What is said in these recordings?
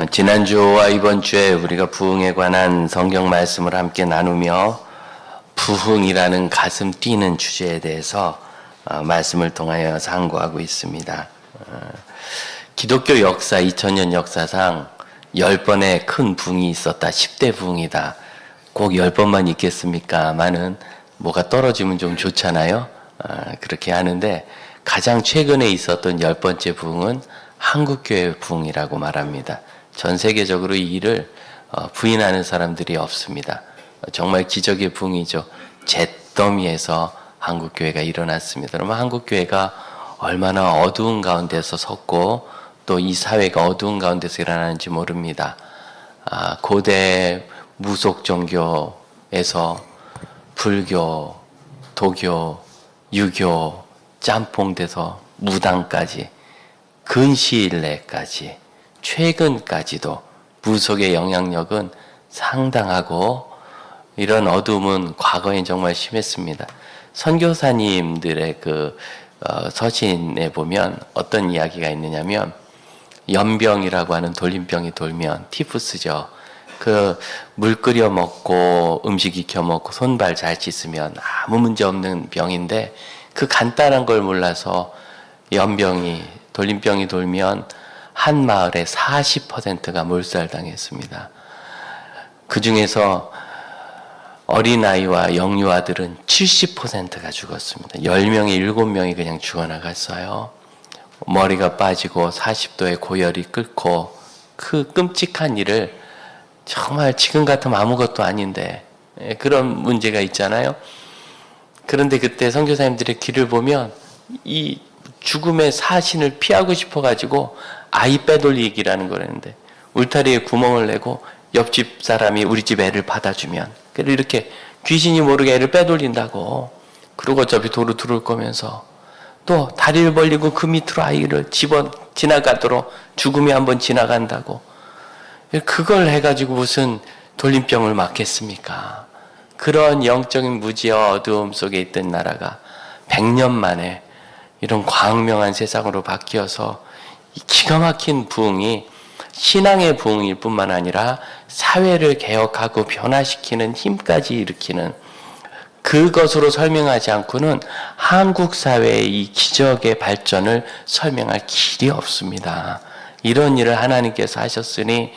지난주와 이번 주에 우리가 부흥에 관한 성경 말씀을 함께 나누며 부흥이라는 가슴 뛰는 주제에 대해서 말씀을 통하여 상고하고 있습니다. 기독교 역사 2000년 역사상 10번의 큰 부흥이 있었다. 10대 부흥이다. 꼭 10번만 있겠습니까만은 뭐가 떨어지면 좀 좋잖아요. 그렇게 하는데 가장 최근에 있었던 10번째 부흥은 한국교회 부흥이라고 말합니다. 전 세계적으로 이 일을 부인하는 사람들이 없습니다. 정말 기적의 부흥이죠. 잿더미에서 한국교회가 일어났습니다. 그러면 한국교회가 얼마나 어두운 가운데서 섰고 또 이 사회가 어두운 가운데서 일어나는지 모릅니다. 고대 무속 종교에서 불교, 도교, 유교, 짬뽕돼서 무당까지 근시일 내까지 최근까지도 무속의 영향력은 상당하고 이런 어둠은 과거엔 정말 심했습니다. 선교사님들의 서신에 보면 어떤 이야기가 있느냐면 연병이라고 하는 돌림병이 돌면 티푸스죠. 물 끓여 먹고 음식 익혀 먹고 손발 잘 씻으면 아무 문제 없는 병인데 그 간단한 걸 몰라서 돌림병이 돌면 한 마을에 40%가 몰살당했습니다. 그 중에서 어린아이와 영유아들은 70%가 죽었습니다. 10명에 7명이 그냥 죽어나갔어요. 머리가 빠지고 40도의 고열이 끓고 그 끔찍한 일을 정말 지금 같으면 아무것도 아닌데 그런 문제가 있잖아요. 그런데 그때 선교사님들의 길을 보면 이 죽음의 사신을 피하고 싶어가지고 아이 빼돌리기라는 거랬는데 울타리에 구멍을 내고 옆집 사람이 우리 집 애를 받아주면 그래서 이렇게 귀신이 모르게 애를 빼돌린다고. 그리고 어차피 도로 들어올 거면서 또 다리를 벌리고 그 밑으로 아이를 지나가도록 죽음이 한번 지나간다고. 그걸 해가지고 무슨 돌림병을 막겠습니까? 그런 영적인 무지와 어두움 속에 있던 나라가 100년 만에 이런 광명한 세상으로 바뀌어서 이 기가 막힌 부흥이 신앙의 부흥일 뿐만 아니라 사회를 개혁하고 변화시키는 힘까지 일으키는 그것으로 설명하지 않고는 한국 사회의 이 기적의 발전을 설명할 길이 없습니다. 이런 일을 하나님께서 하셨으니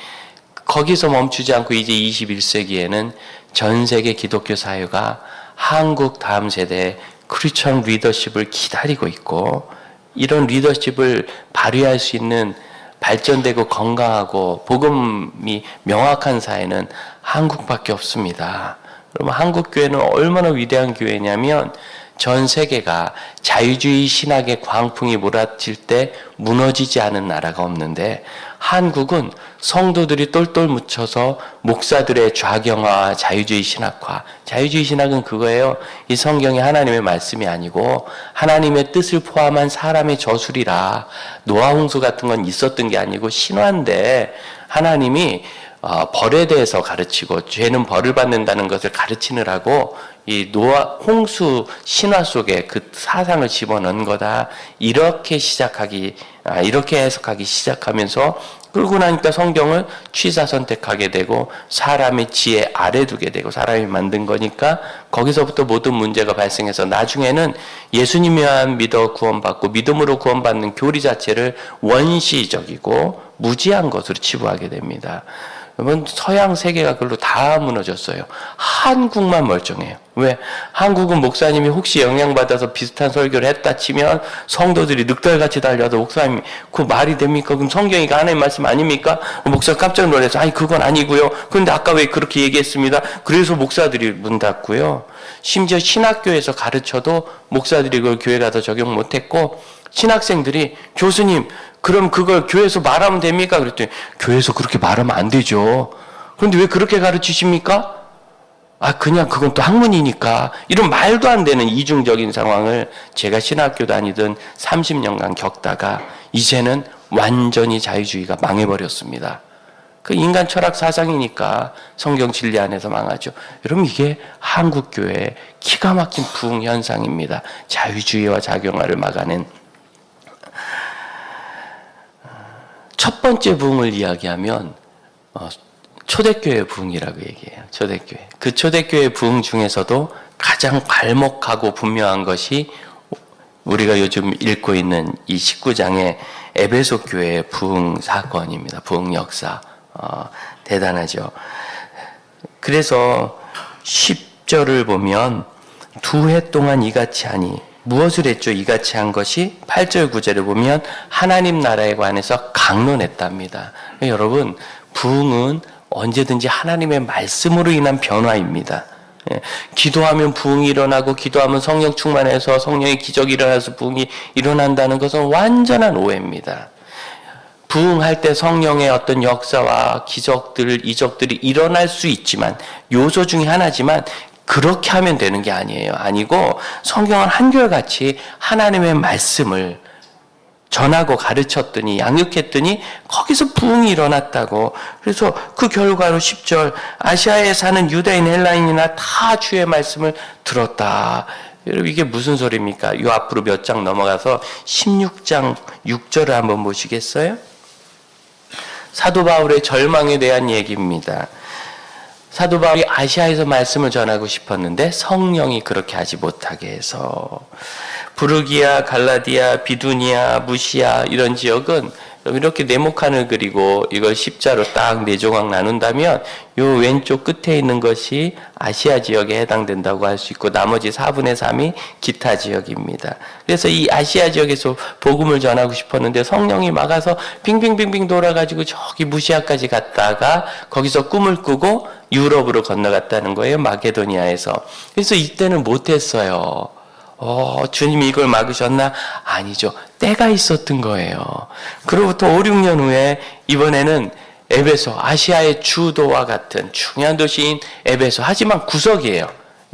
거기서 멈추지 않고 이제 21세기에는 전 세계 기독교 사회가 한국 다음 세대의 크리스천 리더십을 기다리고 있고 이런 리더십을 발휘할 수 있는 발전되고 건강하고 복음이 명확한 사회는 한국밖에 없습니다. 그러면 한국교회는 얼마나 위대한 교회냐면 전 세계가 자유주의 신학의 광풍이 몰아칠 때 무너지지 않은 나라가 없는데 한국은 성도들이 똘똘 묻혀서 목사들의 좌경화와 자유주의 신학화. 자유주의 신학은 그거예요. 이 성경이 하나님의 말씀이 아니고 하나님의 뜻을 포함한 사람의 저술이라. 노아 홍수 같은 건 있었던 게 아니고 신화인데 하나님이 벌에 대해서 가르치고 죄는 벌을 받는다는 것을 가르치느라고 이 노아 홍수 신화 속에 그 사상을 집어넣은 거다. 이렇게 해석하기 시작하면서 끌고 나니까 성경을 취사 선택하게 되고 사람의 지혜 아래 두게 되고 사람이 만든 거니까 거기서부터 모든 문제가 발생해서 나중에는 예수님만 믿어 구원받고 믿음으로 구원받는 교리 자체를 원시적이고 무지한 것으로 치부하게 됩니다. 여러분 서양 세계가 그걸로 다 무너졌어요. 한국만 멀쩡해요. 왜? 한국은 목사님이 혹시 영향받아서 비슷한 설교를 했다 치면 성도들이 늑대같이 달려서 목사님 그 말이 됩니까? 그럼 성경이 하나님 말씀 아닙니까? 목사 깜짝 놀라서 아니 그건 아니고요. 그런데 아까 왜 그렇게 얘기했습니다. 그래서 목사들이 문 닫고요. 심지어 신학교에서 가르쳐도 목사들이 그걸 교회 가서 적용 못했고 신학생들이 교수님 그럼 그걸 교회에서 말하면 됩니까? 그랬더니 교회에서 그렇게 말하면 안 되죠. 그런데 왜 그렇게 가르치십니까? 그냥 그건 또 학문이니까. 이런 말도 안 되는 이중적인 상황을 제가 신학교 다니던 30년간 겪다가 이제는 완전히 자유주의가 망해버렸습니다. 그 인간 철학 사상이니까 성경 진리 안에서 망하죠. 여러분 이게 한국교회의 기가 막힌 부흥 현상입니다. 자유주의와 작용화를 막아낸 첫 번째 부흥을 이야기하면 초대교회 부흥이라고 얘기해요. 초대교회. 그 초대교회 부흥 중에서도 가장 괄목하고 분명한 것이 우리가 요즘 읽고 있는 이 19장의 에베소 교회의 부흥 사건입니다. 부흥 역사. 대단하죠. 그래서 10절을 보면 2해 동안 이같이 하니 무엇을 했죠? 이같이 한 것이 8절 9절을 보면 하나님 나라에 관해서 강론했답니다. 여러분, 부흥은 언제든지 하나님의 말씀으로 인한 변화입니다. 기도하면 부흥이 일어나고 기도하면 성령 충만해서 성령의 기적이 일어나서 부흥이 일어난다는 것은 완전한 오해입니다. 부흥할 때 성령의 어떤 역사와 기적들, 이적들이 일어날 수 있지만 요소 중에 하나지만 그렇게 하면 되는 게 아니에요. 아니고 성경은 한결같이 하나님의 말씀을 전하고 가르쳤더니 양육했더니 거기서 부흥이 일어났다고. 그래서 그 결과로 10절 아시아에 사는 유대인 헬라인이나 다 주의 말씀을 들었다. 여러분 이게 무슨 소리입니까? 요 앞으로 몇 장 넘어가서 16장 6절을 한번 보시겠어요? 사도 바울의 절망에 대한 얘기입니다. 사도 바울이 아시아에서 말씀을 전하고 싶었는데 성령이 그렇게 하지 못하게 해서 부르기아, 갈라디아, 비두니아, 무시아 이런 지역은 이렇게 네모칸을 그리고 이걸 십자로 딱 4조각 나눈다면 요 왼쪽 끝에 있는 것이 아시아 지역에 해당된다고 할 수 있고 나머지 4분의 3이 기타 지역입니다. 그래서 이 아시아 지역에서 복음을 전하고 싶었는데 성령이 막아서 빙빙빙빙 돌아가지고 저기 무시아까지 갔다가 거기서 꿈을 꾸고 유럽으로 건너갔다는 거예요. 마게도니아에서. 그래서 이때는 못했어요. 주님이 이걸 막으셨나? 아니죠. 때가 있었던 거예요. 그로부터 5, 6년 후에 이번에는 에베소, 아시아의 주도와 같은 중요한 도시인 에베소. 하지만 구석이에요.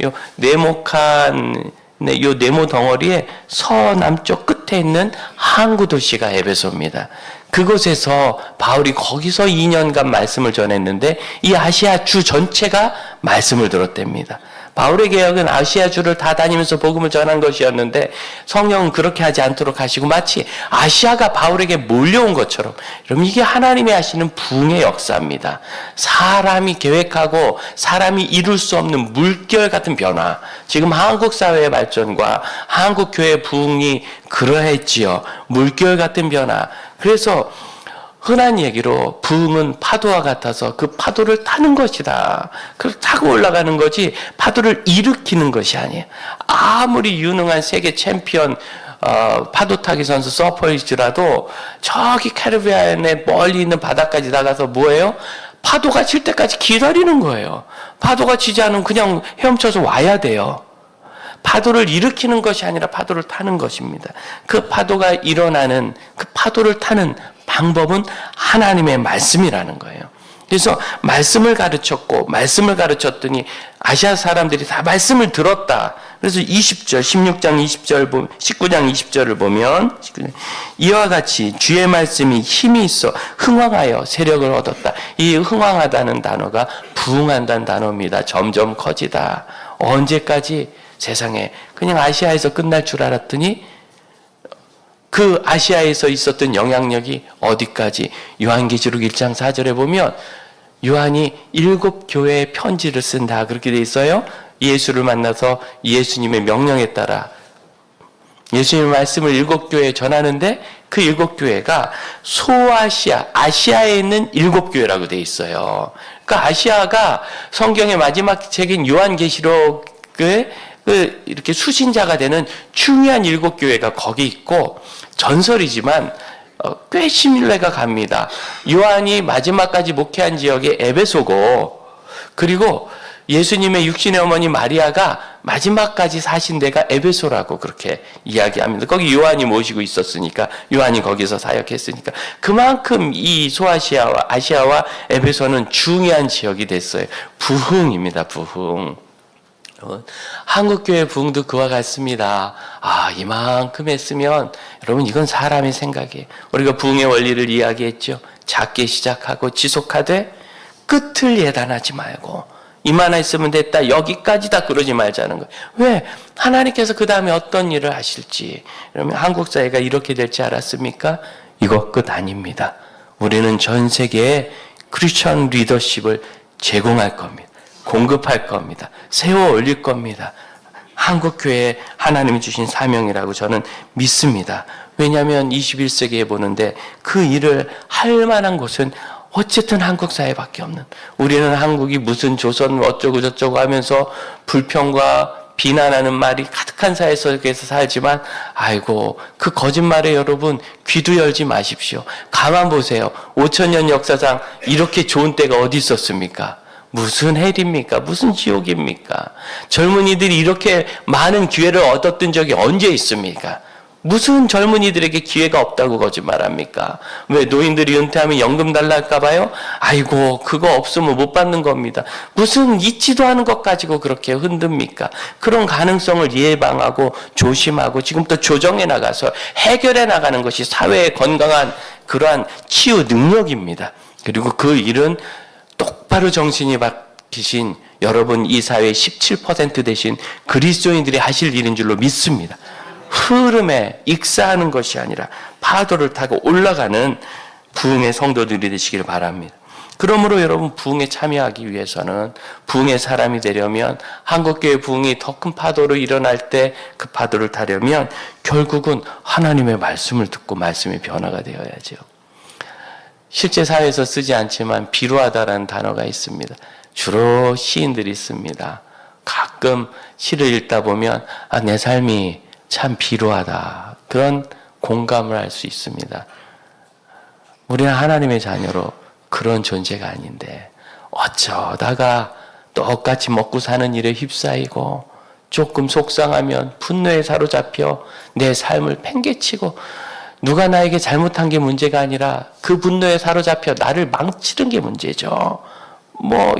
요 네모칸, 요 네모 덩어리의 서남쪽 끝에 있는 항구 도시가 에베소입니다. 그곳에서 바울이 거기서 2년간 말씀을 전했는데 이 아시아 주 전체가 말씀을 들었답니다. 바울의 개혁은 아시아 주를 다 다니면서 복음을 전한 것이었는데 성령은 그렇게 하지 않도록 하시고 마치 아시아가 바울에게 몰려온 것처럼 여러분 이게 하나님이 하시는 부흥의 역사입니다. 사람이 계획하고 사람이 이룰 수 없는 물결 같은 변화. 지금 한국 사회의 발전과 한국 교회의 부흥이 그러했지요. 물결 같은 변화. 그래서 흔한 얘기로 부흥은 파도와 같아서 그 파도를 타는 것이다. 그걸 타고 올라가는 거지 파도를 일으키는 것이 아니에요. 아무리 유능한 세계 챔피언 파도 타기 선수 서퍼일지라도 저기 캐리비안의 멀리 있는 바다까지 나가서 뭐예요? 파도가 칠 때까지 기다리는 거예요. 파도가 치지 않으면 그냥 헤엄쳐서 와야 돼요. 파도를 일으키는 것이 아니라 파도를 타는 것입니다. 그 파도가 일어나는 그 파도를 타는 방법은 하나님의 말씀이라는 거예요. 그래서 말씀을 가르쳤고 말씀을 가르쳤더니 아시아 사람들이 다 말씀을 들었다. 그래서 20절 16장 20절 19장 20절을 보면 이와 같이 주의 말씀이 힘이 있어 흥왕하여 세력을 얻었다. 이 흥왕하다는 단어가 부흥한다는 단어입니다. 점점 커지다. 언제까지? 세상에 그냥 아시아에서 끝날 줄 알았더니 그 아시아에서 있었던 영향력이 어디까지? 요한계시록 1장 4절에 보면 요한이 7교회의 편지를 쓴다 그렇게 돼 있어요. 예수를 만나서 예수님의 명령에 따라 예수님의 말씀을 7교회에 전하는데 그 7교회가 소아시아, 아시아에 있는 7교회라고 돼 있어요. 그러니까 아시아가 성경의 마지막 책인 요한계시록의 이렇게 수신자가 되는 중요한 7교회가 거기 있고 전설이지만 꽤 신뢰가 갑니다. 요한이 마지막까지 목회한 지역이 에베소고 그리고 예수님의 육신의 어머니 마리아가 마지막까지 사신 데가 에베소라고 그렇게 이야기합니다. 거기 요한이 모시고 있었으니까 요한이 거기서 사역했으니까 그만큼 이 소아시아와 아시아와 에베소는 중요한 지역이 됐어요. 부흥입니다. 부흥. 한국교회 부흥도 그와 같습니다. 이만큼 했으면 여러분 이건 사람의 생각이에요. 우리가 부흥의 원리를 이야기했죠. 작게 시작하고 지속하되 끝을 예단하지 말고 이만한 있으면 됐다 여기까지다 그러지 말자는 거예요. 왜? 하나님께서 그 다음에 어떤 일을 하실지. 그러면 한국 사회가 이렇게 될지 알았습니까? 이거 끝 아닙니다. 우리는 전 세계에 크리스천 리더십을 제공할 겁니다. 공급할 겁니다. 세워 올릴 겁니다. 한국교회에 하나님이 주신 사명이라고 저는 믿습니다. 왜냐하면 21세기에 보는데 그 일을 할 만한 곳은 어쨌든 한국 사회밖에 없는, 우리는 한국이 무슨 조선 어쩌고 저쩌고 하면서 불평과 비난하는 말이 가득한 사회 속에서 살지만, 아이고 그 거짓말에 여러분 귀도 열지 마십시오. 가만 보세요. 5,000년 역사상 이렇게 좋은 때가 어디 있었습니까? 무슨 헬입니까? 무슨 지옥입니까? 젊은이들이 이렇게 많은 기회를 얻었던 적이 언제 있습니까? 무슨 젊은이들에게 기회가 없다고 거짓말합니까? 왜 노인들이 은퇴하면 연금 달라 할까 봐요? 아이고 그거 없으면 못 받는 겁니다. 무슨 있지도 않은 것 가지고 그렇게 흔듭니까? 그런 가능성을 예방하고 조심하고 지금부터 조정해 나가서 해결해 나가는 것이 사회의 건강한 그러한 치유 능력입니다. 그리고 그 일은 똑바로 정신이 박히신 여러분, 이 사회의 17% 되신 그리스도인들이 하실 일인 줄로 믿습니다. 흐름에 익사하는 것이 아니라 파도를 타고 올라가는 부흥의 성도들이 되시기를 바랍니다. 그러므로 여러분, 부흥에 참여하기 위해서는, 부흥의 사람이 되려면, 한국교회 부흥이 더 큰 파도로 일어날 때 그 파도를 타려면 결국은 하나님의 말씀을 듣고 말씀의 변화가 되어야죠. 실제 사회에서 쓰지 않지만 비루하다라는 단어가 있습니다. 주로 시인들이 씁니다. 가끔 시를 읽다 보면 내 삶이 참 비루하다, 그런 공감을 할 수 있습니다. 우리는 하나님의 자녀로 그런 존재가 아닌데 어쩌다가 똑같이 먹고 사는 일에 휩싸이고 조금 속상하면 분노에 사로잡혀 내 삶을 팽개치고, 누가 나에게 잘못한 게 문제가 아니라 그 분노에 사로잡혀 나를 망치는 게 문제죠.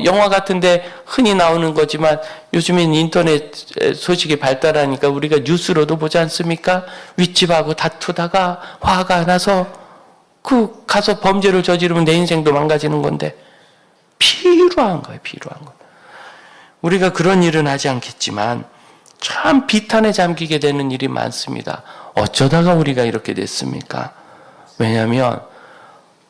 영화 같은데 흔히 나오는 거지만 요즘엔 인터넷 소식이 발달하니까 우리가 뉴스로도 보지 않습니까? 윗집하고 다투다가 화가 나서 가서 범죄를 저지르면 내 인생도 망가지는 건데, 비루한 거예요, 비루한 거. 우리가 그런 일은 하지 않겠지만 참 비탄에 잠기게 되는 일이 많습니다. 어쩌다가 우리가 이렇게 됐습니까? 왜냐하면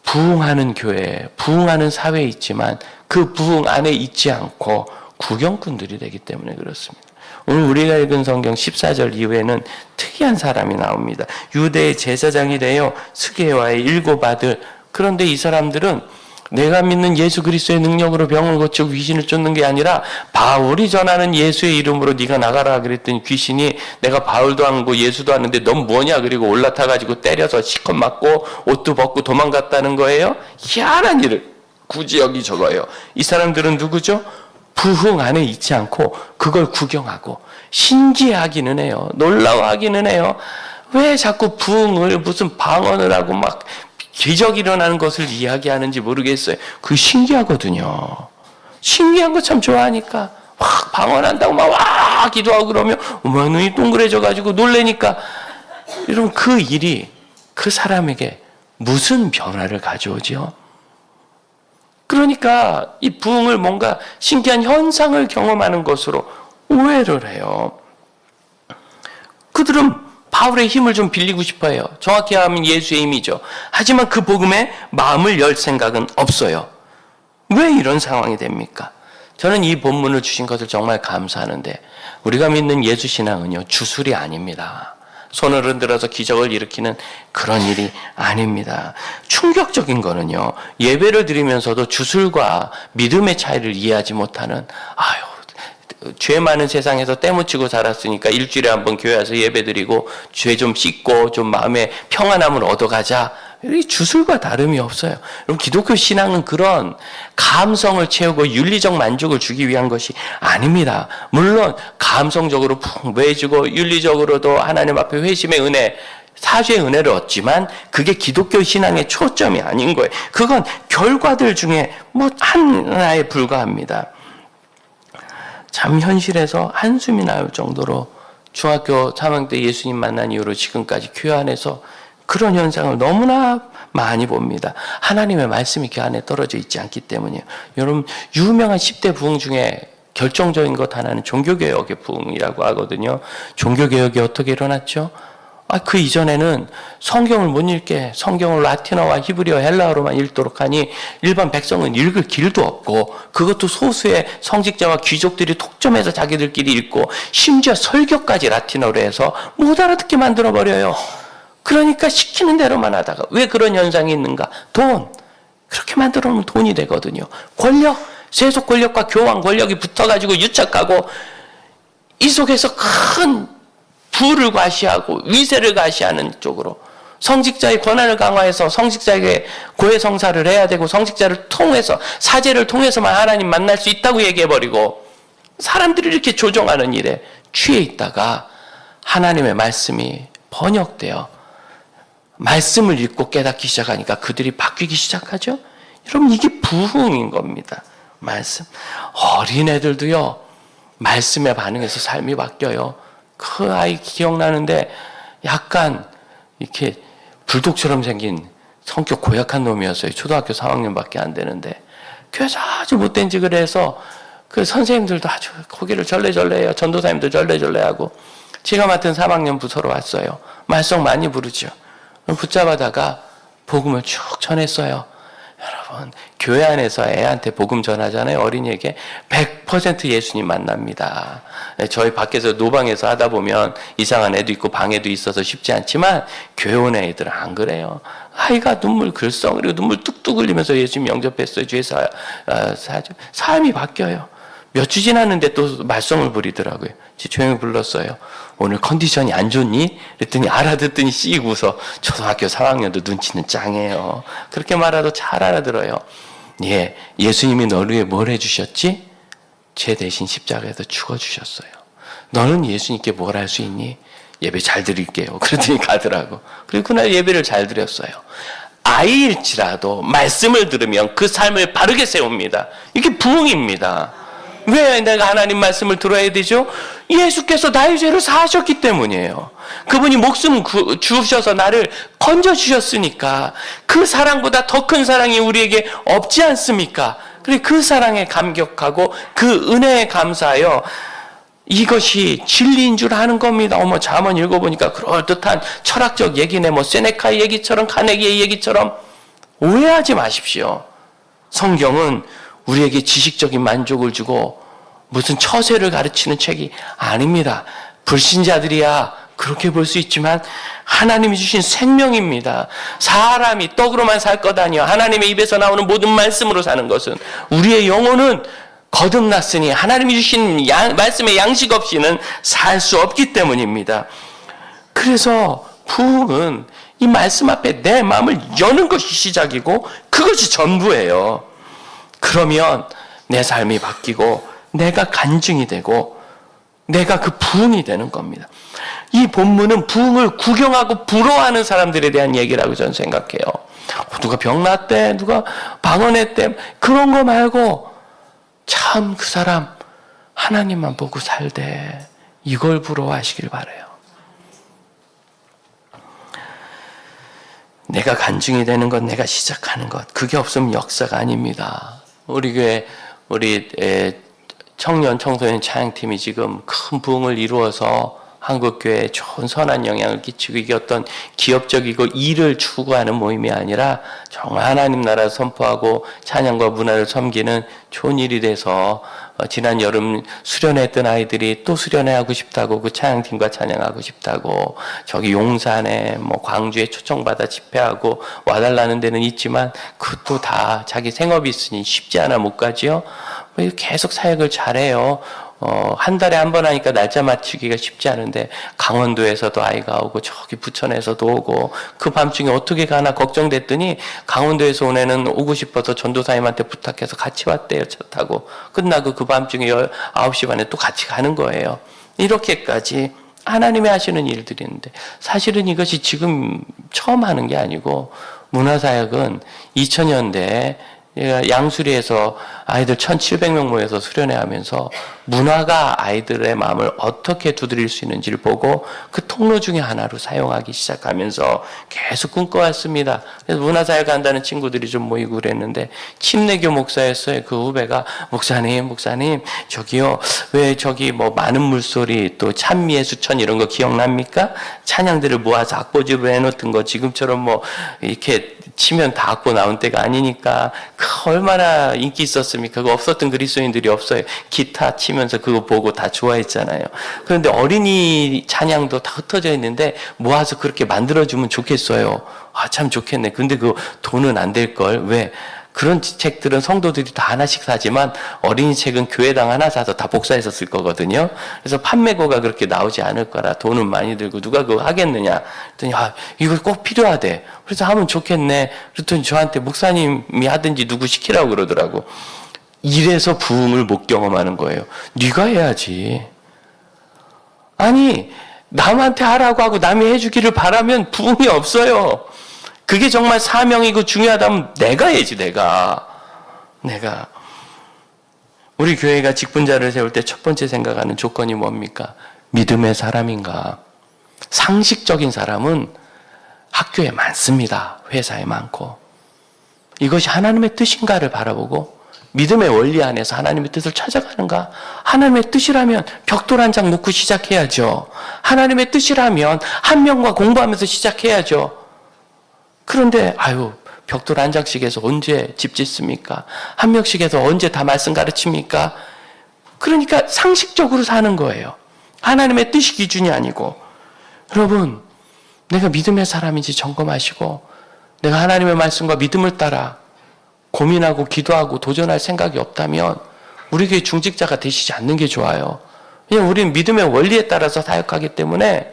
부흥하는 교회, 부흥하는 사회에 있지만 그 부흥 안에 있지 않고 구경꾼들이 되기 때문에 그렇습니다. 오늘 우리가 읽은 성경 14절 이후에는 특이한 사람이 나옵니다. 유대의 제사장이 되어 스게와의 7 아들. 그런데 이 사람들은 내가 믿는 예수 그리스도의 능력으로 병을 고치고 귀신을 쫓는 게 아니라 바울이 전하는 예수의 이름으로 네가 나가라 그랬더니 귀신이 내가 바울도 하고 예수도 하는데 넌 뭐냐, 그리고 올라타가지고 때려서 시컷 맞고 옷도 벗고 도망갔다는 거예요. 희한한 일을 굳이 여기 적어요. 이 사람들은 누구죠? 부흥 안에 있지 않고 그걸 구경하고 신기하기는 해요. 놀라워하기는 해요. 왜 자꾸 부흥을 무슨 방언을 하고 막 기적이 일어나는 것을 이야기하는지 모르겠어요. 그게 신기하거든요. 신기한 거 참 좋아하니까 확 방언한다고 막 와 기도하고 그러면 눈이 동그래져가지고 놀래니까, 여러분 그 일이 그 사람에게 무슨 변화를 가져오죠? 그러니까 이 부흥을 뭔가 신기한 현상을 경험하는 것으로 오해를 해요. 그들은 바울의 힘을 좀 빌리고 싶어요. 정확히 하면 예수의 힘이죠. 하지만 그 복음에 마음을 열 생각은 없어요. 왜 이런 상황이 됩니까? 저는 이 본문을 주신 것을 정말 감사하는데, 우리가 믿는 예수 신앙은요, 주술이 아닙니다. 손을 흔들어서 기적을 일으키는 그런 일이 아닙니다. 충격적인 거는요, 예배를 드리면서도 주술과 믿음의 차이를 이해하지 못하는, 죄 많은 세상에서 때묻히고 살았으니까 일주일에 한 번 교회 와서 예배드리고 죄 좀 씻고 좀 마음의 평안함을 얻어가자. 이 주술과 다름이 없어요. 여러분, 기독교 신앙은 그런 감성을 채우고 윤리적 만족을 주기 위한 것이 아닙니다. 물론 감성적으로 풍부해지고 윤리적으로도 하나님 앞에 회심의 은혜, 사죄의 은혜를 얻지만 그게 기독교 신앙의 초점이 아닌 거예요. 그건 결과들 중에 하나에 불과합니다. 참 현실에서 한숨이 나올 정도로 중학교 3학년 때 예수님 만난 이후로 지금까지 교회 안에서 그런 현상을 너무나 많이 봅니다. 하나님의 말씀이 그 안에 떨어져 있지 않기 때문이에요. 여러분, 유명한 10대 부흥 중에 결정적인 것 하나는 종교개혁의 부흥이라고 하거든요. 종교개혁이 어떻게 일어났죠? 그 이전에는 성경을 못 읽게 성경을 라틴어와 히브리어, 헬라어로만 읽도록 하니 일반 백성은 읽을 길도 없고 그것도 소수의 성직자와 귀족들이 독점해서 자기들끼리 읽고 심지어 설교까지 라틴어로 해서 못 알아듣게 만들어버려요. 그러니까 시키는 대로만 하다가 왜 그런 현상이 있는가? 돈. 그렇게 만들어 놓으면 돈이 되거든요. 권력, 세속 권력과 교황 권력이 붙어가지고 유착하고 이 속에서 큰 부를 과시하고 위세를 과시하는 쪽으로 성직자의 권한을 강화해서 성직자에게 고해성사를 해야 되고 성직자를 통해서 사제를 통해서만 하나님 만날 수 있다고 얘기해버리고 사람들이 이렇게 조종하는 일에 취해 있다가 하나님의 말씀이 번역되어 말씀을 읽고 깨닫기 시작하니까 그들이 바뀌기 시작하죠. 여러분 이게 부흥인 겁니다. 말씀. 어린애들도요 말씀에 반응해서 삶이 바뀌어요. 그 아이 기억나는데 약간 이렇게 불독처럼 생긴 성격 고약한 놈이었어요. 초등학교 3학년밖에 안 되는데 교회에서 아주 못된 짓을 해서 그 선생님들도 아주 고개를 절레절레해요. 전도사님도 절레절레하고 제가 맡은 3학년 부서로 왔어요. 말썽 많이 부르죠. 붙잡아다가 복음을 쭉 전했어요. 여러분 교회 안에서 애한테 복음 전하잖아요. 어린이에게 100% 예수님 만납니다. 저희 밖에서 노방에서 하다 보면 이상한 애도 있고 방해도 있어서 쉽지 않지만 교회 온 애들은 안 그래요. 아이가 눈물 글썽이고 눈물 뚝뚝 흘리면서 예수님 영접했어요. 주에서 삶이 바뀌어요. 몇 주 지났는데 또 말썽을 부리더라고요. 조용히 불렀어요. 오늘 컨디션이 안 좋니? 그랬더니 알아듣더니 씩 웃어. 초등학교 3학년도 눈치는 짱이에요. 그렇게 말해도 잘 알아들어요. 예, 예수님이 너를 위해 뭘 해주셨지? 죄 대신 십자가에서 죽어주셨어요. 너는 예수님께 뭘 할 수 있니? 예배 잘 드릴게요. 그랬더니 가더라고. 그리고 그날 예배를 잘 드렸어요. 아이일지라도 말씀을 들으면 그 삶을 바르게 세웁니다. 이게 부흥입니다. 왜 내가 하나님 말씀을 들어야 되죠? 예수께서 나의 죄를 사하셨기 때문이에요. 그분이 목숨 주셔서 나를 건져주셨으니까 그 사랑보다 더 큰 사랑이 우리에게 없지 않습니까? 그래 그 사랑에 감격하고 그 은혜에 감사하여 이것이 진리인 줄 아는 겁니다. 잠언 읽어보니까 그럴듯한 철학적 얘기네. 세네카의 얘기처럼 카네기의 얘기처럼 오해하지 마십시오. 성경은 우리에게 지식적인 만족을 주고 무슨 처세를 가르치는 책이 아닙니다. 불신자들이야 그렇게 볼 수 있지만 하나님이 주신 생명입니다. 사람이 떡으로만 살 것 아니요 하나님의 입에서 나오는 모든 말씀으로 사는 것은 우리의 영혼은 거듭났으니 하나님이 주신 말씀의 양식 없이는 살 수 없기 때문입니다. 그래서 부흥은 이 말씀 앞에 내 마음을 여는 것이 시작이고 그것이 전부예요. 그러면 내 삶이 바뀌고 내가 간증이 되고 내가 그 부흥이 되는 겁니다. 이 본문은 부흥을 구경하고 부러워하는 사람들에 대한 얘기라고 저는 생각해요. 누가 병 났대, 누가 방언했대, 그런 거 말고 참 그 사람 하나님만 보고 살대. 이걸 부러워하시길 바라요. 내가 간증이 되는 것, 내가 시작하는 것, 그게 없으면 역사가 아닙니다. 우리 교회, 우리 청년, 청소년 찬양팀이 지금 큰 부흥을 이루어서 한국교회에 좋은 선한 영향을 끼치고 이게 어떤 기업적이고 일을 추구하는 모임이 아니라 정말 하나님 나라를 선포하고 찬양과 문화를 섬기는 좋은 일이 돼서 지난 여름 수련했던 아이들이 또 수련회하고 싶다고 그 찬양팀과 찬양하고 싶다고 저기 용산에 광주에 초청받아 집회하고 와달라는 데는 있지만 그것도 다 자기 생업이 있으니 쉽지 않아 못 가지요. 계속 사역을 잘해요. 한 달에 한 번 하니까 날짜 맞추기가 쉽지 않은데 강원도에서도 아이가 오고 저기 부천에서도 오고 그 밤중에 어떻게 가나 걱정됐더니 강원도에서 온 애는 오고 싶어서 전도사님한테 부탁해서 같이 왔대요. 차 타고 끝나고 그 밤중에 9시 반에 또 같이 가는 거예요. 이렇게까지 하나님이 하시는 일들이 있는데 사실은 이것이 지금 처음 하는 게 아니고 문화사역은 2000년대에 양수리에서 아이들 1,700명 모여서 수련회 하면서 문화가 아이들의 마음을 어떻게 두드릴 수 있는지를 보고 그 통로 중에 하나로 사용하기 시작하면서 계속 꿈꿔왔습니다. 그래서 문화사역 간다는 친구들이 좀 모이고 그랬는데 침례교 목사였어요. 그 후배가 목사님 저기요 왜 저기 뭐 많은 물소리 또 찬미의 수천 이런 거 기억납니까? 찬양들을 모아서 악보집을 해놓던 거 지금처럼 뭐 이렇게 치면 다 악보 나온 때가 아니니까 그 얼마나 인기 있었습니까? 그거 없었던 그리스도인들이 없어요. 기타 치면서 그거 보고 다 좋아했잖아요. 그런데 어린이 찬양도 다 흩어져 있는데 모아서 그렇게 만들어주면 좋겠어요. 아, 참 좋겠네. 근데 그 돈은 안 될걸. 왜? 그런 책들은 성도들이 다 하나씩 사지만 어린이 책은 교회당 하나 사서 다 복사해서 쓸 거거든요. 그래서 판매고가 그렇게 나오지 않을 거라 돈은 많이 들고 누가 그거 하겠느냐. 그랬더니 이거 꼭 필요하대. 그래서 하면 좋겠네. 그랬더니 저한테 목사님이 하든지 누구 시키라고 그러더라고. 이래서 부흥을 못 경험하는 거예요. 네가 해야지. 아니 남한테 하라고 하고 남이 해주기를 바라면 부흥이 없어요. 그게 정말 사명이고 중요하다면 내가 해야지. 내가 우리 교회가 직분자를 세울 때 첫 번째 생각하는 조건이 뭡니까? 믿음의 사람인가? 상식적인 사람은 학교에 많습니다. 회사에 많고. 이것이 하나님의 뜻인가를 바라보고 믿음의 원리 안에서 하나님의 뜻을 찾아가는가? 하나님의 뜻이라면 벽돌 한 장 놓고 시작해야죠. 하나님의 뜻이라면 한 명과 공부하면서 시작해야죠. 그런데 벽돌 한 장씩 해서 언제 집 짓습니까? 한 명씩 해서 언제 다 말씀 가르칩니까? 그러니까 상식적으로 사는 거예요. 하나님의 뜻이 기준이 아니고. 여러분, 내가 믿음의 사람인지 점검하시고 내가 하나님의 말씀과 믿음을 따라 고민하고 기도하고 도전할 생각이 없다면 우리 교회 중직자가 되시지 않는 게 좋아요. 왜냐하면 우리는 믿음의 원리에 따라서 사역하기 때문에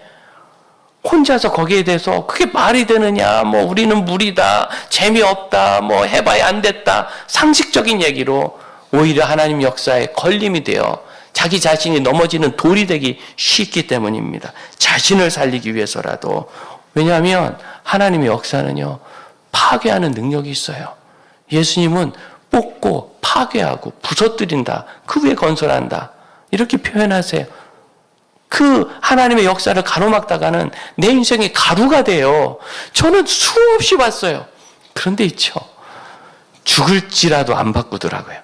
혼자서 거기에 대해서 그게 말이 되느냐, 뭐 우리는 무리다, 재미없다, 뭐 해봐야 안 됐다, 상식적인 얘기로 오히려 하나님 역사에 걸림이 되어 자기 자신이 넘어지는 돌이 되기 쉽기 때문입니다. 자신을 살리기 위해서라도. 왜냐하면 하나님의 역사는요 파괴하는 능력이 있어요. 예수님은 뽑고 파괴하고 부서뜨린다, 그 위에 건설한다, 이렇게 표현하세요. 그 하나님의 역사를 가로막다가는 내 인생이 가루가 돼요. 저는 수없이 봤어요. 그런데 있죠, 죽을지라도 안 바꾸더라고요.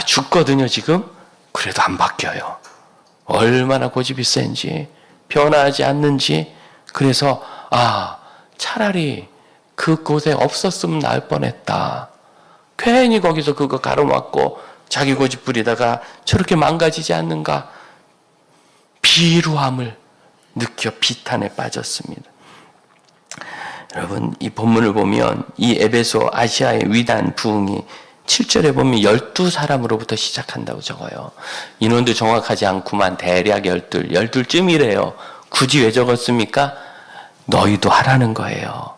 죽거든요 지금. 그래도 안 바뀌어요. 얼마나 고집이 센지, 변화하지 않는지. 그래서 차라리 그곳에 없었으면 나을 뻔했다. 괜히 거기서 그거 가로막고 자기 고집 부리다가 저렇게 망가지지 않는가. 비루함을 느껴 비탄에 빠졌습니다. 여러분, 이 본문을 보면 이 에베소 아시아의 위대한 부흥이 7절에 보면 12사람으로부터 시작한다고 적어요. 인원도 정확하지 않구만 대략 12쯤이래요. 굳이 왜 적었습니까? 너희도 하라는 거예요.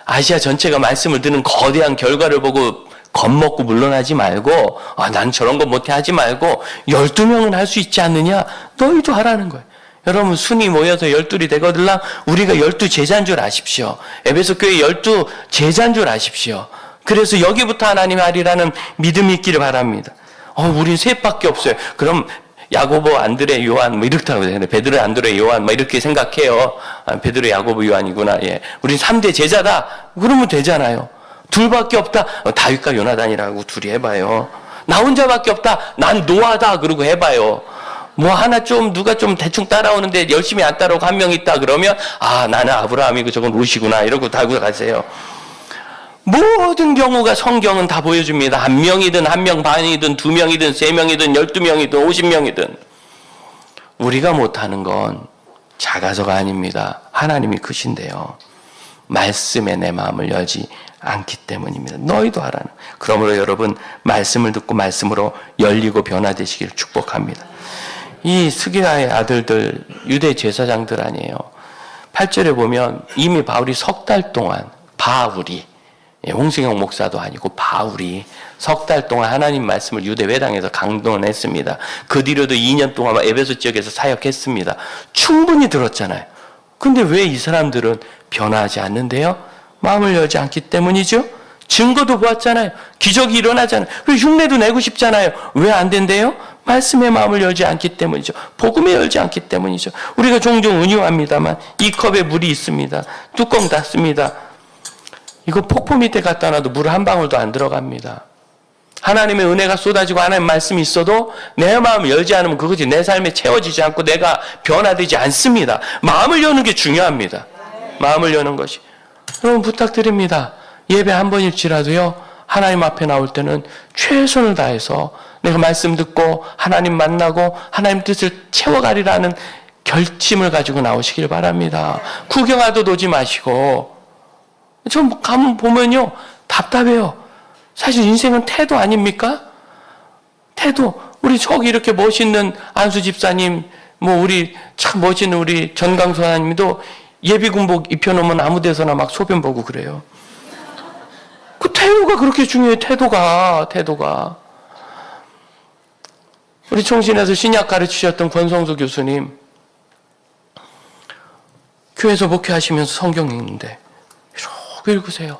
아시아 전체가 말씀을 듣는 거대한 결과를 보고 겁먹고 물러나지 말고 난 저런 거 못해 하지 말고 12명은 할 수 있지 않느냐? 너희도 하라는 거예요. 여러분, 순이 모여서 12이 되거들랑 우리가 12제자인 줄 아십시오. 에베소 교회 12제자인 줄 아십시오. 그래서 여기부터 하나님 하리라는 믿음이 있기를 바랍니다. 우린 셋밖에 없어요. 그럼 야고보, 안드레, 요한 뭐 이렇다고 되는데 베드로, 안드레, 요한 뭐 이렇게 생각해요. 베드로, 야고보, 요한이구나. 예. 우린 3대 제자다. 그러면 되잖아요. 둘밖에 없다. 다윗과 요나단이라고 둘이 해봐요. 나 혼자밖에 없다. 난 노아다. 그러고 해봐요. 뭐 하나 누가 좀 대충 따라오는데 열심히 안 따라오고 한 명 있다 그러면 나는 아브라함이고 저건 롯이구나 이러고 달고 가세요. 모든 경우가 성경은 다 보여줍니다. 한 명이든 한 명 반이든 2명이든 3명이든 12명이든 50명이든. 우리가 못하는 건 작아서가 아닙니다. 하나님이 크신데요. 말씀에 내 마음을 열지 않기 때문입니다. 너희도 하라는. 그러므로 여러분, 말씀을 듣고 말씀으로 열리고 변화되시기를 축복합니다. 이 스기라의 아들들 유대 제사장들 아니에요. 8절에 보면 이미 바울이 석 달 동안 홍승영 목사도 아니고 바울이 석 달 동안 하나님 말씀을 유대 회당에서 강론했습니다. 그 뒤로도 2년 동안 에베소 지역에서 사역했습니다. 충분히 들었잖아요. 근데 왜 이 사람들은 변화하지 않는데요? 마음을 열지 않기 때문이죠. 증거도 보았잖아요. 기적이 일어나잖아요. 흉내도 내고 싶잖아요. 왜 안 된대요? 말씀의 마음을 열지 않기 때문이죠. 복음에 열지 않기 때문이죠. 우리가 종종 은유합니다만 이 컵에 물이 있습니다. 뚜껑 닫습니다. 이거 폭포 밑에 갖다 놔도 물 한 방울도 안 들어갑니다. 하나님의 은혜가 쏟아지고 하나님의 말씀이 있어도 내 마음을 열지 않으면 그것이 내 삶에 채워지지 않고 내가 변화되지 않습니다. 마음을 여는 게 중요합니다. 마음을 여는 것이. 여러분 부탁드립니다. 예배 한 번일지라도요. 하나님 앞에 나올 때는 최선을 다해서 내가 말씀 듣고 하나님 만나고 하나님 뜻을 채워가리라는 결심을 가지고 나오시길 바랍니다. 구경하도 오지 마시고. 좀 가면 보면요. 답답해요. 사실 인생은 태도 아닙니까? 태도. 우리 저기 이렇게 멋있는 안수 집사님, 우리 참 멋있는 우리 전강수 하나님도 예비군복 입혀놓으면 아무 데서나 막 소변 보고 그래요. 그 태도가 그렇게 중요해요. 태도가. 우리 총신에서 신약 가르치셨던 권성수 교수님, 교회에서 목회하시면서 성경 읽는데 이렇게 읽으세요.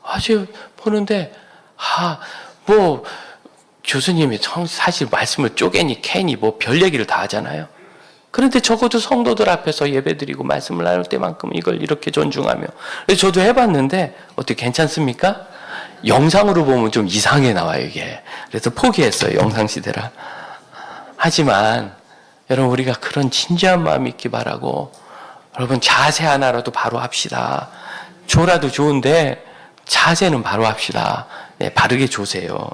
아주 보는데 교수님이 사실 말씀을 쪼개니 캐니 별 얘기를 다 하잖아요. 그런데 적어도 성도들 앞에서 예배드리고 말씀을 나눌 때만큼 이걸 이렇게 존중하며. 그래서 저도 해봤는데 어떻게 괜찮습니까? 영상으로 보면 좀 이상하게 나와요 이게. 그래서 포기했어요. 영상시대라. 하지만 여러분 우리가 그런 진지한 마음이 있기 바라고, 여러분 자세 하나라도 바로 합시다. 조라도 좋은데 자세는 바로 합시다. 네, 바르게 조세요.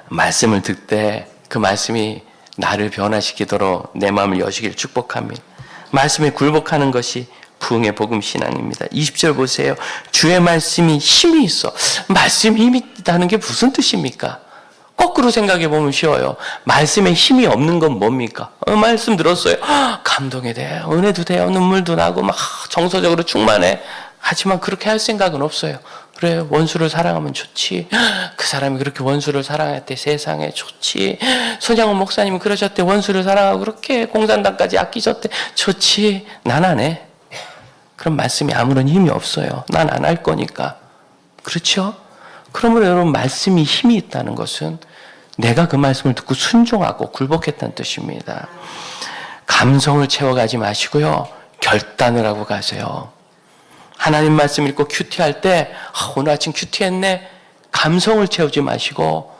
말씀을 듣되 그 말씀이 나를 변화시키도록 내 마음을 여시기를 축복합니다. 말씀에 굴복하는 것이 부흥의 복음 신앙입니다. 20절 보세요. 주의 말씀이 힘이 있어. 말씀이 힘이 있다는 게 무슨 뜻입니까? 거꾸로 생각해 보면 쉬워요. 말씀에 힘이 없는 건 뭡니까? 말씀 들었어요. 감동이 돼요. 은혜도 돼요. 눈물도 나고 막 정서적으로 충만해. 하지만 그렇게 할 생각은 없어요. 그래, 원수를 사랑하면 좋지. 그 사람이 그렇게 원수를 사랑했대. 세상에 좋지. 손양원 목사님이 그러셨대. 원수를 사랑하고 그렇게 공산당까지 아끼셨대. 좋지. 난 안 해. 그럼 말씀이 아무런 힘이 없어요. 난 안 할 거니까. 그렇죠? 그러므로 여러분 말씀이 힘이 있다는 것은 내가 그 말씀을 듣고 순종하고 굴복했다는 뜻입니다. 감성을 채워가지 마시고요. 결단을 하고 가세요. 하나님 말씀 읽고 큐티할 때 오늘 아침 큐티했네. 감성을 채우지 마시고,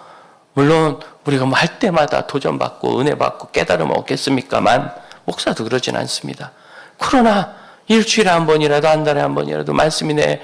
물론 우리가 할 때마다 도전받고 은혜받고 깨달음 얻겠습니까만 목사도 그러진 않습니다. 그러나 일주일에 한 번이라도 한 달에 한 번이라도 말씀이 내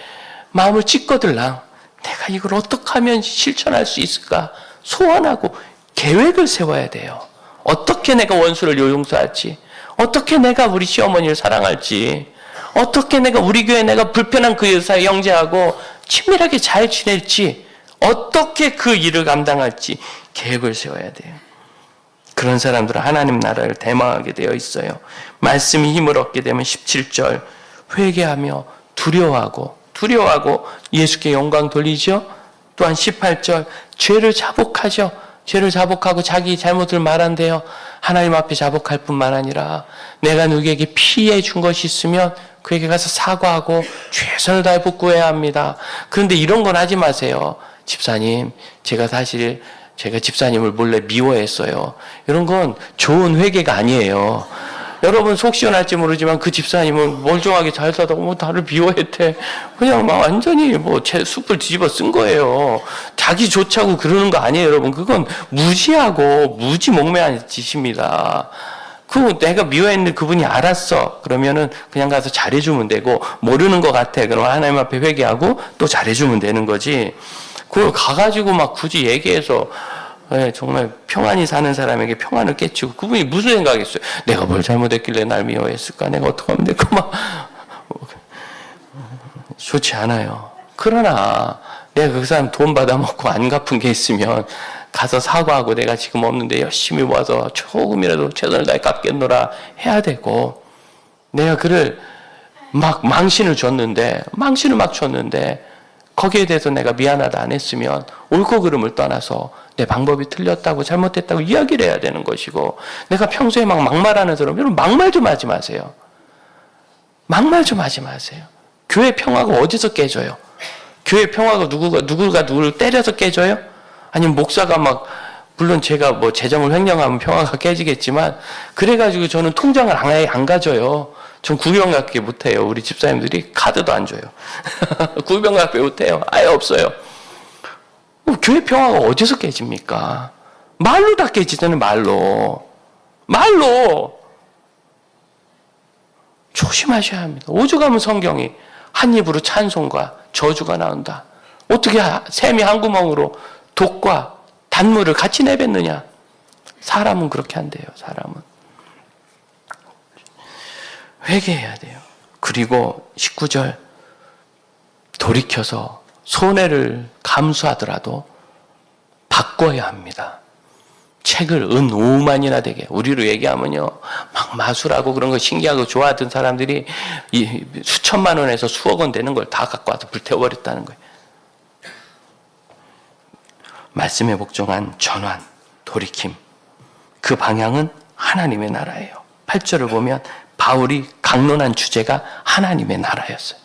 마음을 찢거들랑 내가 이걸 어떻게 하면 실천할 수 있을까 소원하고 계획을 세워야 돼요. 어떻게 내가 원수를 용서할지, 어떻게 내가 우리 시어머니를 사랑할지, 어떻게 내가 우리 교회 내가 불편한 그 여사의 형제하고 친밀하게 잘 지낼지, 어떻게 그 일을 감당할지 계획을 세워야 돼요. 그런 사람들은 하나님 나라를 대망하게 되어 있어요. 말씀이 힘을 얻게 되면 17절 회개하며 두려워하고 예수께 영광 돌리죠. 또한 18절 죄를 자복하죠. 죄를 자복하고 자기 잘못을 말한대요. 하나님 앞에 자복할 뿐만 아니라 내가 누구에게 피해 준 것이 있으면 그에게 가서 사과하고 최선을 다해 복구해야 합니다. 그런데 이런 건 하지 마세요. 집사님, 제가 집사님을 몰래 미워했어요. 이런 건 좋은 회개가 아니에요. 여러분 속 시원할지 모르지만 그 집사님은 멀쩡하게 잘 살다가 나를 미워했대. 그냥 막 완전히 제 숲을 뒤집어 쓴 거예요. 자기 좋자고 그러는 거 아니에요, 여러분. 그건 무지하고 무지몽매한 짓입니다. 내가 미워했는데 그분이 알았어. 그러면은 그냥 가서 잘해주면 되고, 모르는 것 같아. 그럼 하나님 앞에 회개하고 또 잘해주면 되는 거지. 그걸 가가지고 막 굳이 얘기해서 정말 평안히 사는 사람에게 평안을 깨치고, 그분이 무슨 생각했어요? 내가 뭘 잘못했길래 날 미워했을까? 내가 어떻게 하면 될까? 막 좋지 않아요. 그러나 내가 그 사람 돈 받아먹고 안 갚은 게 있으면 가서 사과하고 내가 지금 없는데 열심히 모아서 조금이라도 최선을 다해 갚겠노라 해야 되고, 내가 그를 막 망신을 막 줬는데 거기에 대해서 내가 미안하다 안 했으면 옳고 그름을 떠나서 내 방법이 틀렸다고 잘못했다고 이야기를 해야 되는 것이고, 내가 평소에 막말하는 사람, 여러분 막말 좀 하지 마세요. 막말 좀 하지 마세요. 교회 평화가 어디서 깨져요? 교회 평화가 누가 누구를 때려서 깨져요? 아니면 목사가 막, 물론 제가 뭐 재정을 횡령하면 평화가 깨지겠지만, 그래가지고 저는 통장을 아예 안 가져요. 전 구병밖에 못해요. 우리 집사님들이 카드도 안 줘요. 구병밖에 못해요. 아예 없어요. 교회 평화가 어디서 깨집니까? 말로 다 깨지잖아요. 말로. 조심하셔야 합니다. 오죽하면 성경이 한 입으로 찬송과 저주가 나온다. 어떻게 샘이 한 구멍으로 독과 단물을 같이 내뱉느냐. 사람은 그렇게 한대요. 사람은. 회개해야 돼요. 그리고 19절, 돌이켜서 손해를 감수하더라도 바꿔야 합니다. 책을 은 5만이나 되게, 우리로 얘기하면요, 막 마술하고 그런 거 신기하고 좋아하던 사람들이 이 수천만 원에서 수억 원 되는 걸 다 갖고 와서 불태워버렸다는 거예요. 말씀에 복종한 전환, 돌이킴, 그 방향은 하나님의 나라예요. 8절을 보면 바울이 강론한 주제가 하나님의 나라였어요.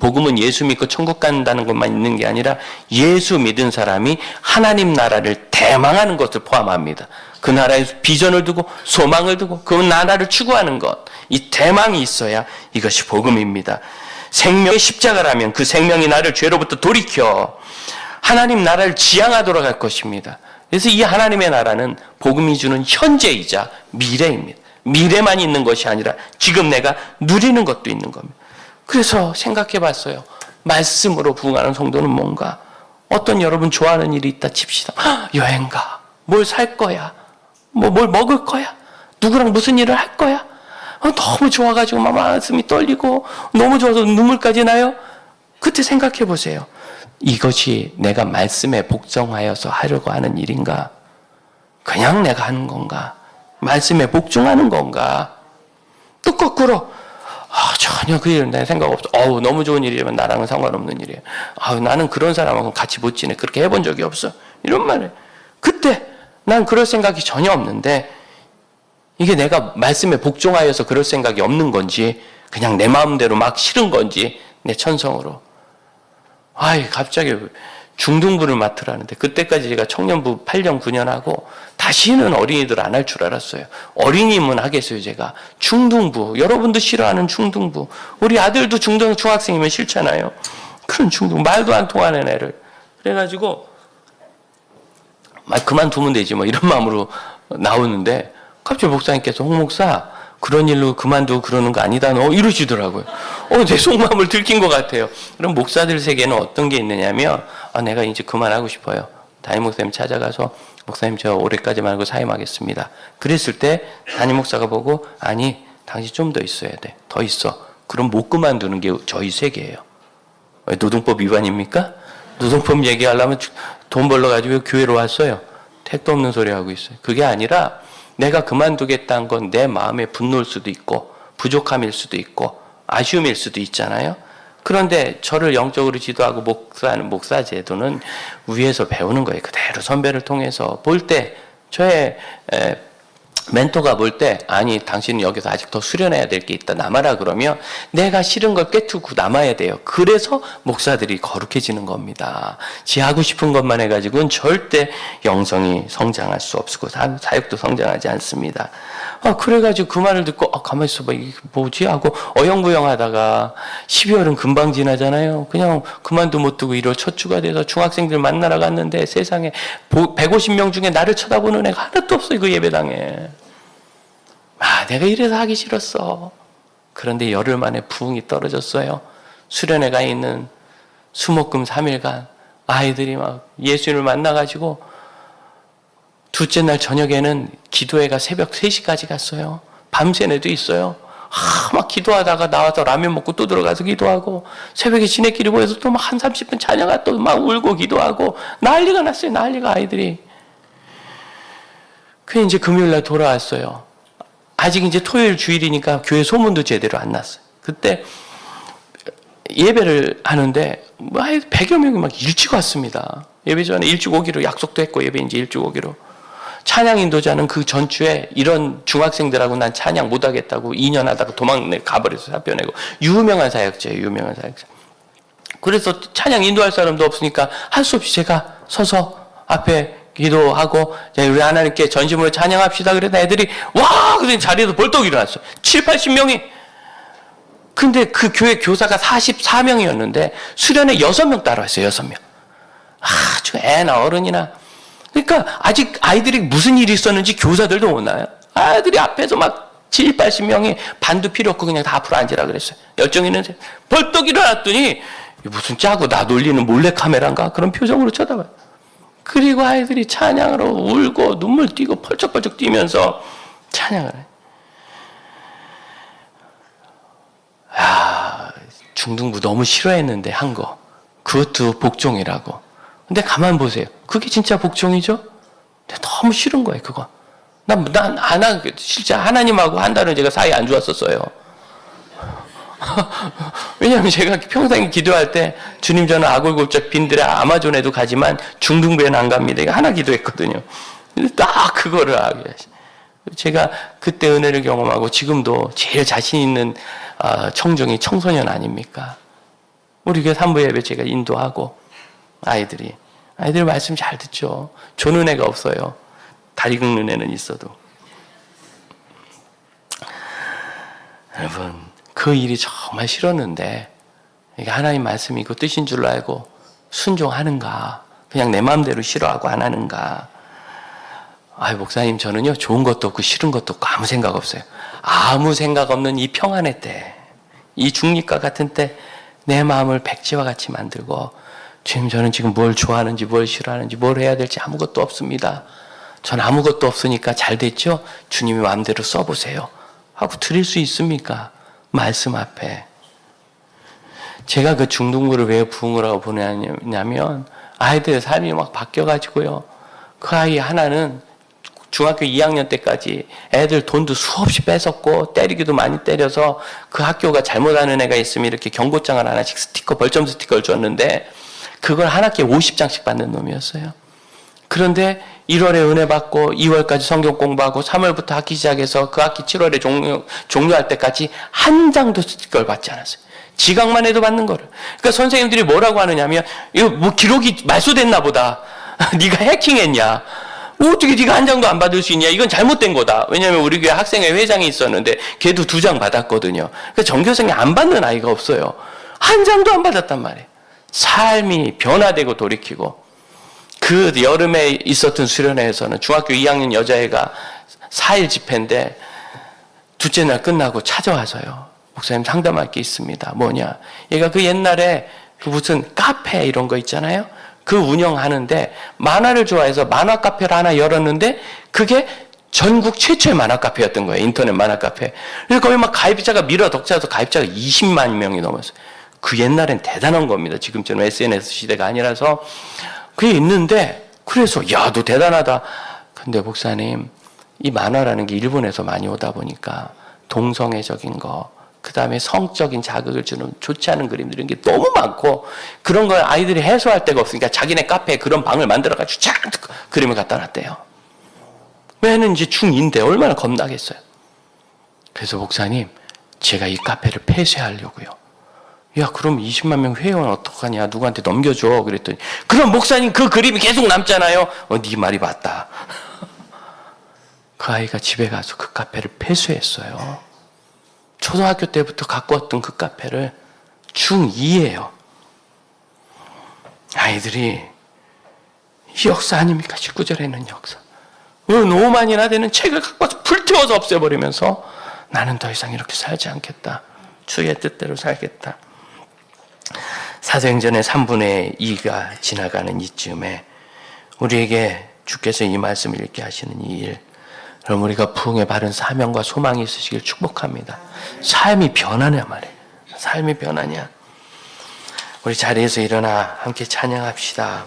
복음은 예수 믿고 천국 간다는 것만 있는 게 아니라 예수 믿은 사람이 하나님 나라를 대망하는 것을 포함합니다. 그 나라에 비전을 두고 소망을 두고 그 나라를 추구하는 것, 이 대망이 있어야 이것이 복음입니다. 생명의 십자가라면 그 생명이 나를 죄로부터 돌이켜 하나님 나라를 지향하도록 할 것입니다. 그래서 이 하나님의 나라는 복음이 주는 현재이자 미래입니다. 미래만 있는 것이 아니라 지금 내가 누리는 것도 있는 겁니다. 그래서 생각해 봤어요. 말씀으로 부응하는 성도는 뭔가? 어떤 여러분 좋아하는 일이 있다 칩시다. 여행 가. 뭘 살 거야? 뭘 먹을 거야? 누구랑 무슨 일을 할 거야? 너무 좋아가지고 막 마음이 떨리고 너무 좋아서 눈물까지 나요? 그때 생각해 보세요. 이것이 내가 말씀에 복종하여서 하려고 하는 일인가? 그냥 내가 하는 건가? 말씀에 복종하는 건가? 또 거꾸로 전혀 그 일은 내 생각 없어. 너무 좋은 일이면 나랑은 상관없는 일이에요. 나는 그런 사람하고 같이 못 지내. 그렇게 해본 적이 없어. 이런 말을. 그때 난 그럴 생각이 전혀 없는데 이게 내가 말씀에 복종하여서 그럴 생각이 없는 건지 그냥 내 마음대로 막 싫은 건지 내 천성으로. 갑자기 중등부를 맡으라는데 그때까지 제가 청년부 8년 9년 하고 다시는 어린이들 안 할 줄 알았어요. 어린이면 하겠어요. 제가 중등부, 여러분도 싫어하는 중등부, 우리 아들도 중학생이면 싫잖아요. 그런 중등부, 말도 안 통하는 애를. 그래가지고 그만두면 되지 뭐 이런 마음으로 나오는데 갑자기 목사님께서 홍 목사 그런 일로 그만두고 그러는 거 아니다 이러시더라고요. 내 속마음을 들킨 것 같아요. 그럼 목사들 세계는 어떤 게 있느냐면 내가 이제 그만하고 싶어요. 담임 목사님 찾아가서 목사님 저 올해까지 말고 사임하겠습니다. 그랬을 때 담임 목사가 보고 아니 당신 좀 더 있어야 돼. 더 있어. 그럼 못 그만두는 게 저희 세계예요. 노동법 위반입니까? 노동법 얘기하려면 돈 벌러가지고 교회로 왔어요. 택도 없는 소리 하고 있어요. 그게 아니라 내가 그만두겠다는 건 내 마음의 분노일 수도 있고 부족함일 수도 있고 아쉬움일 수도 있잖아요. 그런데 저를 영적으로 지도하고 목사하는 목사 제도는 위에서 배우는 거예요. 그대로 선배를 통해서 볼 때 저의 멘토가 볼 때 아니 당신은 여기서 아직 더 수련해야 될 게 있다 남아라 그러면 내가 싫은 걸 꿰뚫고 남아야 돼요. 그래서 목사들이 거룩해지는 겁니다. 지 하고 싶은 것만 해가지고는 절대 영성이 성장할 수 없고 사역도 성장하지 않습니다. 그래가지고 그 말을 듣고 가만히 있어봐 이게 뭐지 하고 어영부영 하다가 12월은 금방 지나잖아요. 그냥 그만도 못 두고 1월 첫 주가 돼서 중학생들 만나러 갔는데 세상에 150명 중에 나를 쳐다보는 애가 하나도 없어요. 그 예배당에. 내가 이래서 하기 싫었어. 그런데 열흘 만에 부흥이 떨어졌어요. 수련회 가 있는 수목금 3일간 아이들이 막 예수님을 만나가지고 둘째 날 저녁에는 기도회가 새벽 3시까지 갔어요. 밤샌 애도 있어요. 막 기도하다가 나와서 라면 먹고 또 들어가서 기도하고 새벽에 지네끼리 모여서 또 막 한 30분 찬양하 또 막 울고 기도하고 난리가 났어요. 난리가 아이들이. 그 이제 금요일 날 돌아왔어요. 아직 이제 토요일 주일이니까 교회 소문도 제대로 안 났어요. 그때 예배를 하는데 100여 명이 막 일찍 왔습니다. 예배 전에 일찍 오기로 약속도 했고 예배 이제 일찍 오기로. 찬양 인도자는 그 전주에 이런 중학생들하고 난 찬양 못하겠다고 2년 하다가 가버려서 사표 내고 유명한 사역자예요. 유명한 사역자. 그래서 찬양 인도할 사람도 없으니까 할 수 없이 제가 서서 앞에 기도하고 우리 하나님께 전심으로 찬양합시다. 그래서 애들이 와! 그랬더니 자리에서 벌떡 일어났어요. 7, 80명이. 근데 그 교회 교사가 44명이었는데 수련회 6명 따라왔어요. 6명. 아주 애나 어른이나. 그러니까 아직 아이들이 무슨 일이 있었는지 교사들도 모르나요? 아이들이 앞에서 막 7, 80명이 반도 필요 없고 그냥 다 앞으로 앉으라 그랬어요. 열정 있는 새. 벌떡 일어났더니 무슨 짜고 나 놀리는 몰래카메라인가? 그런 표정으로 쳐다봐요. 그리고 아이들이 찬양으로 울고 눈물 띄고 펄쩍펄쩍 뛰면서 찬양을 해요. 중등부 너무 싫어했는데 한 거. 그것도 복종이라고. 근데 가만 보세요. 그게 진짜 복종이죠? 근데 너무 싫은 거예요, 그거. 실제 하나님하고 한 달은 제가 사이 안 좋았었어요. 왜냐하면 제가 평생 기도할 때 주님 저는 아골골짝 빈들의 아마존에도 가지만 중등부에는 안 갑니다. 이거 하나 기도했거든요. 딱 그거를 하게 하시. 제가 그때 은혜를 경험하고 지금도 제일 자신 있는 청중이 청소년 아닙니까? 우리 교회 산부 예배 제가 인도하고 아이들 말씀 잘 듣죠. 조는 애가 없어요. 다리 긁는 애는 있어도. 여러분 그 일이 정말 싫었는데 이게 하나님 말씀이고 뜻인 줄 알고 순종하는가 그냥 내 마음대로 싫어하고 안 하는가. 목사님 저는요 좋은 것도 없고 싫은 것도 없고 아무 생각 없어요. 아무 생각 없는 이 평안의 때, 이 중립과 같은 때 내 마음을 백지와 같이 만들고 주님 저는 지금 뭘 좋아하는지 뭘 싫어하는지 뭘 해야 될지 아무것도 없습니다. 전 아무것도 없으니까 잘 됐죠? 주님이 마음대로 써보세요 하고 드릴 수 있습니까? 말씀 앞에. 제가 그 중등부를 왜 부흥을 하고 보내냐면 아이들의 삶이 막 바뀌어가지고요. 그 아이 하나는 중학교 2학년 때까지 애들 돈도 수없이 뺏었고 때리기도 많이 때려서 그 학교가 잘못하는 애가 있으면 이렇게 경고장을 하나씩 벌점 스티커를 줬는데 그걸 한 학기에 50장씩 받는 놈이었어요. 그런데 1월에 은혜 받고 2월까지 성경 공부하고 3월부터 학기 시작해서 그 학기 7월에 종료할 때까지 한 장도 스티커를 받지 않았어요. 지각만 해도 받는 거를. 그러니까 선생님들이 뭐라고 하느냐면 이거 뭐 기록이 말소됐나 보다. 네가 해킹했냐. 어떻게 네가 한 장도 안 받을 수 있냐. 이건 잘못된 거다. 왜냐하면 우리 교회 학생회 회장이 있었는데 걔도 2장 받았거든요. 그러니까 전교생이 안 받는 아이가 없어요. 한 장도 안 받았단 말이에요. 삶이 변화되고 돌이키고. 그 여름에 있었던 수련회에서는 중학교 2학년 여자애가 4일 집회인데 둘째 날 끝나고 찾아와서요. 목사님 상담할 게 있습니다. 뭐냐. 얘가 그 옛날에 그 무슨 카페 이런 거 있잖아요. 그 운영하는데 만화를 좋아해서 만화 카페를 하나 열었는데 그게 전국 최초의 만화 카페였던 거예요. 인터넷 만화 카페. 그래서 거기 막 가입자가 독자해서 가입자가 20만 명이 넘었어요. 그 옛날엔 대단한 겁니다. 지금처럼 SNS 시대가 아니라서. 그게 있는데 그래서 야, 너 대단하다. 근데 목사님 이 만화라는 게 일본에서 많이 오다 보니까 동성애적인 거 그 다음에 성적인 자극을 주는 좋지 않은 그림들 이런 게 너무 많고 그런 걸 아이들이 해소할 데가 없으니까 자기네 카페에 그런 방을 만들어가지고 쫙 그림을 갖다 놨대요. 왜냐면 이제 중2인데 얼마나 겁나겠어요. 그래서 목사님 제가 이 카페를 폐쇄하려고요. 야, 그럼 20만 명 회원 어떡하냐? 누구한테 넘겨줘. 그랬더니 그럼 목사님 그 그림이 계속 남잖아요. 네 말이 맞다. 그 아이가 집에 가서 그 카페를 폐쇄했어요. 초등학교 때부터 갖고 왔던 그 카페를 중2예요. 아이들이 이 역사 아닙니까? 19절에는 역사. 5만이나 되는 책을 갖고 와서 불태워서 없애버리면서 나는 더 이상 이렇게 살지 않겠다. 주의 뜻대로 살겠다. 사도행전의 3분의 2가 지나가는 이쯤에 우리에게 주께서 이 말씀을 읽게 하시는 이 일, 그럼 우리가 부흥의 바른 사명과 소망이 있으시길 축복합니다. 삶이 변하냐 말이에요. 삶이 변하냐. 우리 자리에서 일어나 함께 찬양합시다.